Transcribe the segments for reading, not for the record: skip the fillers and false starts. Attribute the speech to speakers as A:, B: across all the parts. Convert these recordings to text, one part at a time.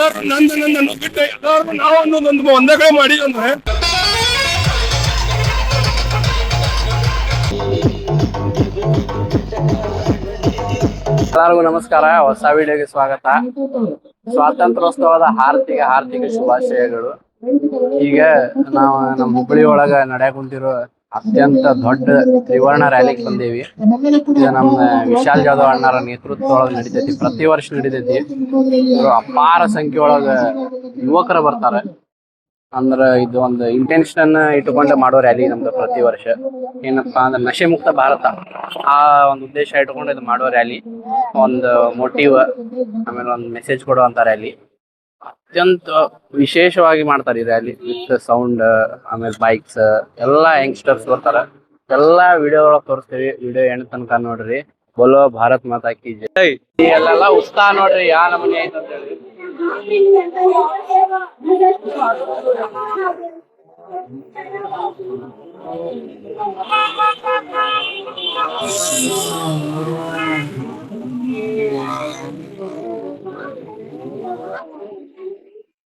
A: ಎಲ್ಲರೂ ನಂದು ಬಿಟ್ಟು ಎಲ್ಲರೂ ನಾವು ಅನ್ನೋದೊಂದು ಒಂದೇ ಕಡೆ ಮಾಡಿದಂದ್ರೆ
B: ಎಲ್ಲರಿಗೂ ನಮಸ್ಕಾರ. ಹೊಸ ವಿಡಿಯೋಗೆ ಸ್ವಾಗತ. ಸ್ವಾತಂತ್ರ್ಯೋತ್ಸವದ ಹಾರ್ದಿಕ ಶುಭಾಶಯಗಳು. ಈಗ ನಾವು ನಮ್ಮ ಹುಬ್ಬಳ್ಳಿ ಒಳಗ ನಡೆಯ ಕುಂತಿರೋ ಅತ್ಯಂತ ದೊಡ್ಡ ತ್ರಿವರ್ಣ ರ್ಯಾಲಿಗೆ ಬಂದೇವಿ. ಇದು ನಮ್ಮ ವಿಶಾಲ್ ಜಾಧವ್ ಅಣ್ಣರ ನೇತೃತ್ವದೊಳಗೆ ನಡೀತೈತಿ. ಪ್ರತಿ ವರ್ಷ ನಡೀತೈತಿ. ಅಪಾರ ಸಂಖ್ಯೆ ಒಳಗ ಯುವಕರು ಬರ್ತಾರೆ. ಅಂದ್ರ ಇದು ಒಂದು ಇಂಟೆನ್ಷನ್ ಇಟ್ಟುಕೊಂಡು ಮಾಡೋ ರ್ಯಾಲಿ ನಮ್ದು ಪ್ರತಿ ವರ್ಷ. ಏನಪ್ಪಾ ಅಂದ್ರೆ ನಶೆ ಮುಕ್ತ ಭಾರತ, ಆ ಒಂದು ಉದ್ದೇಶ ಇಟ್ಕೊಂಡು ಇದು ಮಾಡೋ ರ್ಯಾಲಿ. ಒಂದು ಮೋಟಿವ್, ಆಮೇಲೆ ಒಂದು ಮೆಸೇಜ್ ಕೊಡುವಂತ ರ್ಯಾಲಿ. ಅತ್ಯಂತ ವಿಶೇಷವಾಗಿ ಮಾಡ್ತಾರೆ ಈ ರ್ಯಾಲಿ. ವಿತ್ ಸೌಂಡ್, ಆಮೇಲೆ ಬೈಕ್ಸ್, ಎಲ್ಲಾ ಯಂಗ್ಸ್ಟರ್ಸ್ ಬರ್ತಾರ. ಎಲ್ಲಾ ವಿಡಿಯೋ ಒಳಗೆ ತೋರಿಸ್ತೀವಿ. ವಿಡಿಯೋ ಎಂಡ್ ತನಕ ನೋಡ್ರಿ. ಬೋಲೋ ಭಾರತ್ ಮಾತಾ ಕಿ ಜೈ. ಎಲ್ಲೆಲ್ಲ ಉತ್ಸಾಹ ನೋಡ್ರಿ, ಯಾ ನಮೂನಿ ಐತೆ ಅಂತ ಹೇಳಿ.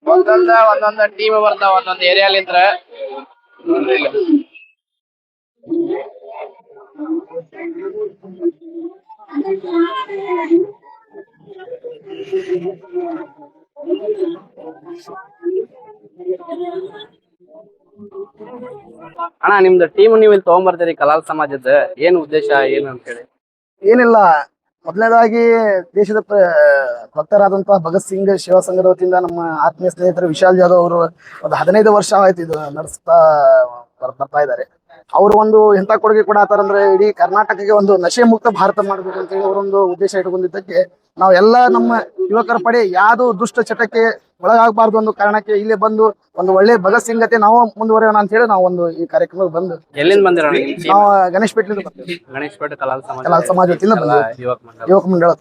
B: ಒಂದೊಂದ ಟೀಮ್ ಬರ್ತಾವ ಒಂದೊಂದ್ ಏರಿಯಾಲಿಂತ್ರ. ಅಣ್ಣ, ನಿಮ್ದು ಟೀಮ್ ನೀವು ಇಲ್ಲಿ ತಗೊಂಡ್ಬರ್ತೀರಿ ಕಲಾಲ್ ಸಮಾಜದ, ಏನ್ ಉದ್ದೇಶ ಏನು ಅಂತ ಹೇಳಿ?
C: ಏನಿಲ್ಲ, ಮೊದಲನೇದಾಗಿ ದೇಶದ ಭಕ್ತರಾದಂತಹ ಭಗತ್ ಸಿಂಗ್ ಸೇವಾ ಸಂಘದ ವತಿಯಿಂದ ನಮ್ಮ ಆತ್ಮೀಯ ಸ್ನೇಹಿತರು ವಿಶಾಲ್ ಜಾಧವ್ ಅವರು ಒಂದು 15 ವರ್ಷ ಆಯ್ತು ಇದು ನಡೆಸ್ತಾ ಬರ್ತಾ ಇದ್ದಾರೆ. ಅವರು ಒಂದು ಎಂತ ಕೊಡುಗೆ ಕೊಡತಾರಂದ್ರೆ, ಇಡೀ ಕರ್ನಾಟಕಕ್ಕೆ ಒಂದು ನಶೆ ಮುಕ್ತ ಭಾರತ ಮಾಡ್ಬೇಕು ಅಂತ ಹೇಳಿ ಅವರೊಂದು ಉದ್ದೇಶ ಇಟ್ಕೊಂಡಿದ್ದಕ್ಕೆ ನಾವೆಲ್ಲ ನಮ್ಮ ಯುವಕರ ಪಡೆ ಯಾವ್ದು ದುಷ್ಟ ಚಟಕ್ಕೆ ಒಳಗಾಗಬಾರ್ದು ಅನ್ನೋ ಕಾರಣಕ್ಕೆ ಇಲ್ಲೇ ಬಂದು ಒಂದು ಒಳ್ಳೆ ಭಗತ್ ಸಿಂಗ್ ಗತೆ ನಾವು ಮುಂದುವರೆಯೋಣ ಅಂತ ಹೇಳಿ ನಾವು ಒಂದು ಈ ಕಾರ್ಯಕ್ರಮಕ್ಕೆ ಬಂದು.
B: ಎಲ್ಲಿಂದ ಬಂದಿರ?
C: ನಾವು ಗಣೇಶ್ ಪೇಟೆಯಿಂದ ಬರ್ತೀವಿ.
B: ಗಣೇಶ್ ಪೇಟೆ ಕಲಾಲ್
C: ಸಮಾಜ ವತಿಯಿಂದ ಬಂದ ಯುವಕ ಮಂಡಳ.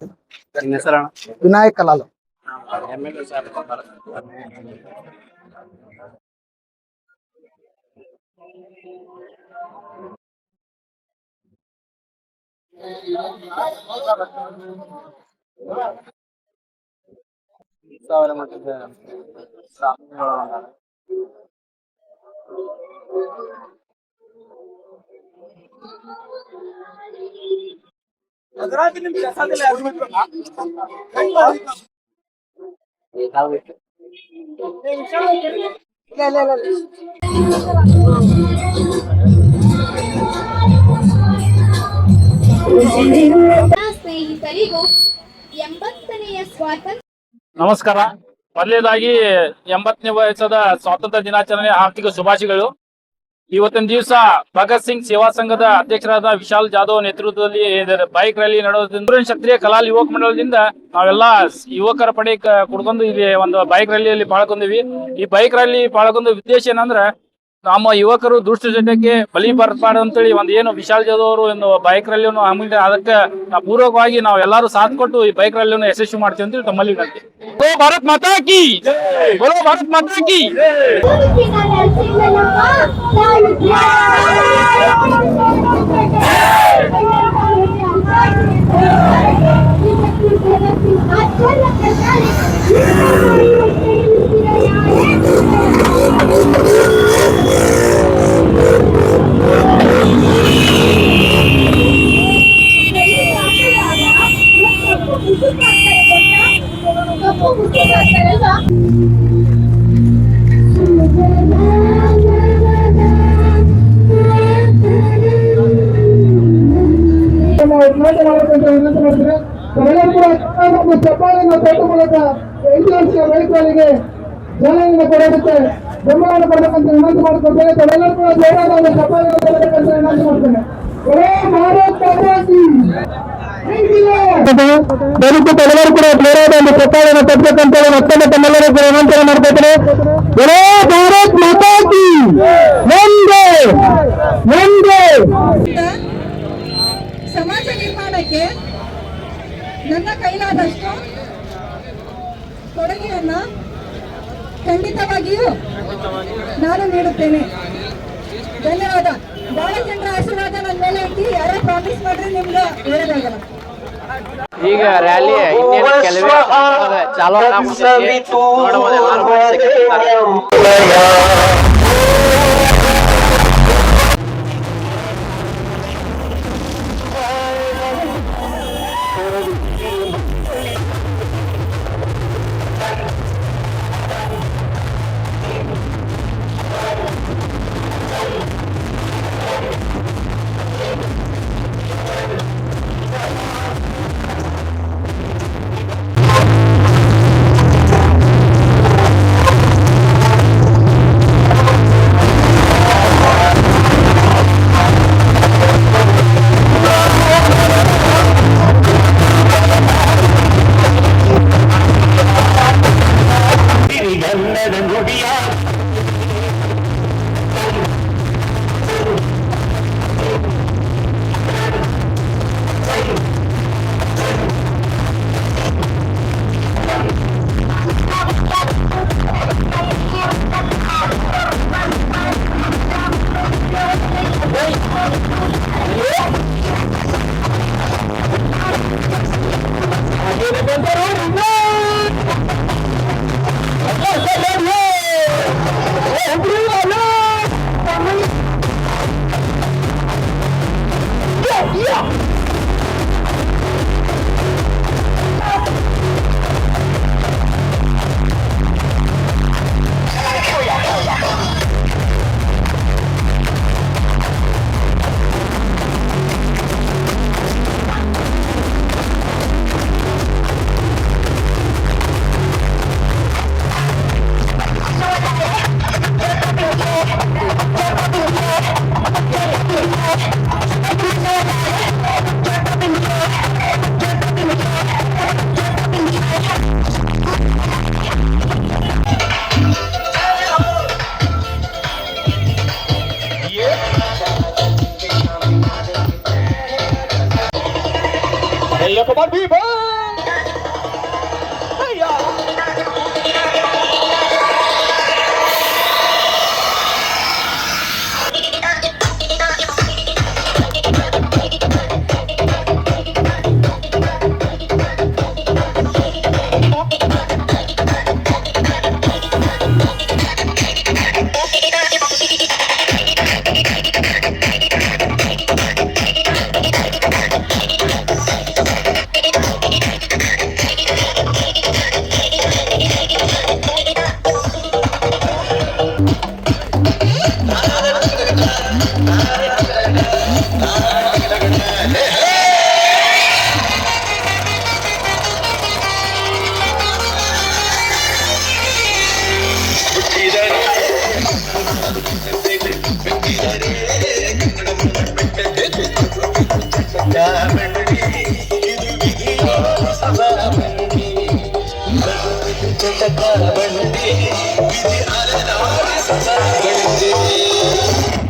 B: ನಿಮ್ಮ ಹೆಸರಣ್ಣ?
C: ವಿನಾಯಕ್ ಕಲಾಲ್.
D: ಸ್ನೇಹಿತರಿಗೂ 80ನೇ ಸ್ವಾತಂತ್ರ್ಯ
E: ನಮಸ್ಕಾರ. ಮೊದಲನೇದಾಗಿ 80ನೇ ವರ್ಷದ ಸ್ವಾತಂತ್ರ್ಯ ದಿನಾಚರಣೆ ಆರ್ಥಿಕ ಶುಭಾಶಯಗಳು. ಇವತ್ತಿನ ದಿವಸ ಭಗತ್ ಸಿಂಗ್ ಸೇವಾ ಸಂಘದ ಅಧ್ಯಕ್ಷರಾದ ವಿಶಾಲ್ ಜಾಧವ್ ನೇತೃತ್ವದಲ್ಲಿ ಬೈಕ್ ರ್ಯಾಲಿ ನಡೆಯೋದ್ರಿಂದ ಕ್ಷತ್ರಿಯ ಕಲಾಲ್ ಯುವಕ ಮಂಡಳದಿಂದ ನಾವೆಲ್ಲ ಯುವಕರ ಪಡೆ ಕುಡ್ಕೊಂಡು ಇಲ್ಲಿ ಒಂದು ಬೈಕ್ ರ್ಯಾಲಿಯಲ್ಲಿ ಪಾಲ್ಗೊಂಡಿವಿ. ಈ ಬೈಕ್ ರ್ಯಾಲಿ ಪಾಲ್ಗೊಂಡ ಉದ್ದೇಶ ಏನಂದ್ರೆ, ನಮ್ಮ ಯುವಕರು ದುಷ್ಟ ಚಟಕ್ಕೆ ಬಲಿ ಬರಬಾರ್ದು ಅಂತೇಳಿ ಒಂದು ಏನು ವಿಶಾಲ್ ಜಾಧವ್ ಅವರು ಒಂದು ಬೈಕ್ ರ್ಯಾಲಿಯನ್ನು ಹಮ್ಮಿದ್ದಾರೆ. ಅದಕ್ಕೆ ಪೂರ್ವಕವಾಗಿ ನಾವು ಎಲ್ಲರೂ ಸಾಥ್ ಕೊಟ್ಟು ಈ ಬೈಕ್ ರ್ಯಾಲಿಯನ್ನು ಯಶಸ್ವಿ ಮಾಡ್ತೀವಿ ಅಂತೇಳಿ ತಮ್ಮಲ್ಲಿ ವಿನಂತಿ. ಬೋಲೋ ಭಾರತ್ ಮಾತಾ ಕಿ ಜೈ. ಬೋಲೋ ಭಾರತ್ ಮಾತಾ ಕಿ
F: ಚಪ್ಪಾಳೆಯನ್ನು ತಟ್ಟು ಮೂಲಕ ಐತಿಹಾಸಿಕ ಬೈಕ್ ರ್ಯಾಲಿಗೆ ಚಾಲನೆಯನ್ನು ಕೊಡೋದಕ್ಕೆ ಬೆಂಬಲವನ್ನು ಕೊಡಬೇಕಂತ ವಿನಂತಿ ಮಾಡಿಕೊಳ್ತೇನೆ. ತಾವೆಲ್ಲರೂ ಕೂಡ ಜೋರಾದ ಒಂದು ಚಪ್ಪಾಳೆಯನ್ನು ಕೊಡಬೇಕಂತ ವಿನಂತಿ ಮಾಡ್ತೇನೆ. ದಯವಿಟ್ಟು ತಾವೆಲ್ಲರೂ ಕೂಡ ಜೋರಾದ ಒಂದು ಚಪ್ಪಾಳೆಯನ್ನು ತಟ್ಟಬೇಕಂತ ಮತ್ತೊಮ್ಮೆ ತಮ್ಮೆಲ್ಲರೂ ವಿನಂತಿಯನ್ನು ಮಾಡ್ಕೊಳ್ತೇನೆ. ಭಾರತ್ ಮಾತಾ ಕಿ
G: ಸಮಾಜ ನಿರ್ಮಾಣಕ್ಕೆ ನನ್ನ ಕೈಲಾದಷ್ಟು ಕೊಡುಗೆಯನ್ನು ಖಂಡಿತವಾಗಿಯೂ ನಾನು ನೀಡುತ್ತೇನೆ. ಧನ್ಯವಾದ. ಬಹಳ ಜನರ ಆಶೀರ್ವಾದ ನನ್ನ ಮೇಲೆ ಐತಿ. ಯಾರೋ ಪ್ರಾಮಿಸ್ ಮಾಡ್ರಿ ನಿಮ್ಗೆ ಹೇಳೋದಾಗಲ್ಲ.
B: ಈಗ ರ್ಯಾಲಿ ಇನ್ನೇನು ಕೆಲವೇ ಚಾಲೂ ಆಗಕ್ಕೆ ನೋಡಬಹುದು ಎಲ್ಲರೂ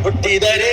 H: ಹುಟ್ಟಿದರೆ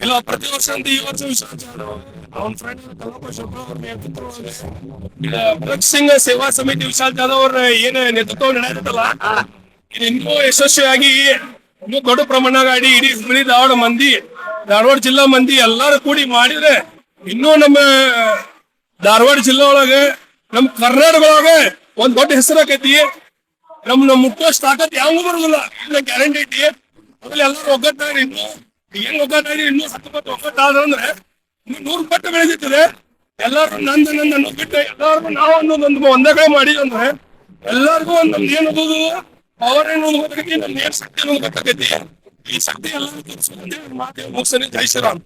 A: ಇಲ್ಲ ಪ್ರತಿ ವರ್ಷ ಅಂತ ಈ ವರ್ಷ ವಿಶ್ವಾಸ ಅವನ ಫ್ರೆಂಡ್ ಕಲ್ಲಪ್ಪ ಶೆಟ್ಟಿ ಅವ್ರ ನೇತೃತ್ವದಲ್ಲಿ ಭಗತ್ ಸಿಂಗ್ ಸೇವಾ ಸಮಿತಿ ವಿಶಾಲ್ ಜಾಧವ್ ಅವ್ರ ಏನ್ ನೇತೃತ್ವ ನಡೆಯುತ್ತಲ್ಲ ಇದು ಇನ್ನೂ ಯಶಸ್ವಿಯಾಗಿ ಇನ್ನೂ ದೊಡ್ಡ ಪ್ರಮಾಣ ಆಡಿ ಇಡೀ ಹುಬ್ಬಳ್ಳಿ ಧಾರವಾಡ ಜಿಲ್ಲಾ ಮಂದಿ ಎಲ್ಲಾರು ಕೂಡಿ ಮಾಡಿದ್ರೆ ಇನ್ನೂ ನಮ್ಮ ಧಾರವಾಡ ಜಿಲ್ಲಾ ಒಳಗೆ ನಮ್ ಕರ್ನಾಟಕ ಒಳಗೆ ಒಂದ್ ದೊಡ್ಡ ಹೆಸರು ಆಕೈತಿ. ನಮ್ಮ ಮುಟ್ಟೋಷ್ಟು ತಾಕತ್ ಯಾವ ಬರೋದಿಲ್ಲ ಇಲ್ಲ ಗ್ಯಾರಂಟಿ ಐತಿ. ಆಮೇಲೆ ಎಲ್ಲರೂ ಒಗ್ಗಟ್ಟಾಗಿ ಇನ್ನು ಹೆಂಗ್ ಒಗ್ಗಟ್ಟಾಗಿ ಇನ್ನೂ 10 ಪಟ್ಟು ಒಗ್ಗಟ್ಟಾದ್ರೆ ಇನ್ನು 100 ಪಟ್ಟು ಬೆಳೆದಿರ್ತದೆ. ಎಲ್ಲಾರು ನಂದು ಬಿಟ್ಟು ಎಲ್ಲಾರ್ಗು ನಾವು ಅನ್ನೋದೊಂದು ಒಂದೇ ಕಡೆ ಮಾಡಿದ್ವಿ ಅಂದ್ರೆ ಎಲ್ಲಾರ್ಗು ಒಂದ್ ನಮ್ದು ಏನ್ ಓದೋದು ಪವರ್ ಅನ್ನೋದು ಗೊತ್ತಾಗೈತಿ, ನಮ್ದು ಏನ್ ಶಕ್ತಿ ಅನ್ನೋದು ಗೊತ್ತಾಗೈತಿ. ಈ ಶಕ್ತಿ ಎಲ್ಲರೂ ತೋರಿಸ್ಕೊಂಡೆ ಮಾತೆ ಮುಗಿಸಲಿ. ಜೈ ಶ್ರೀರಾಮ್.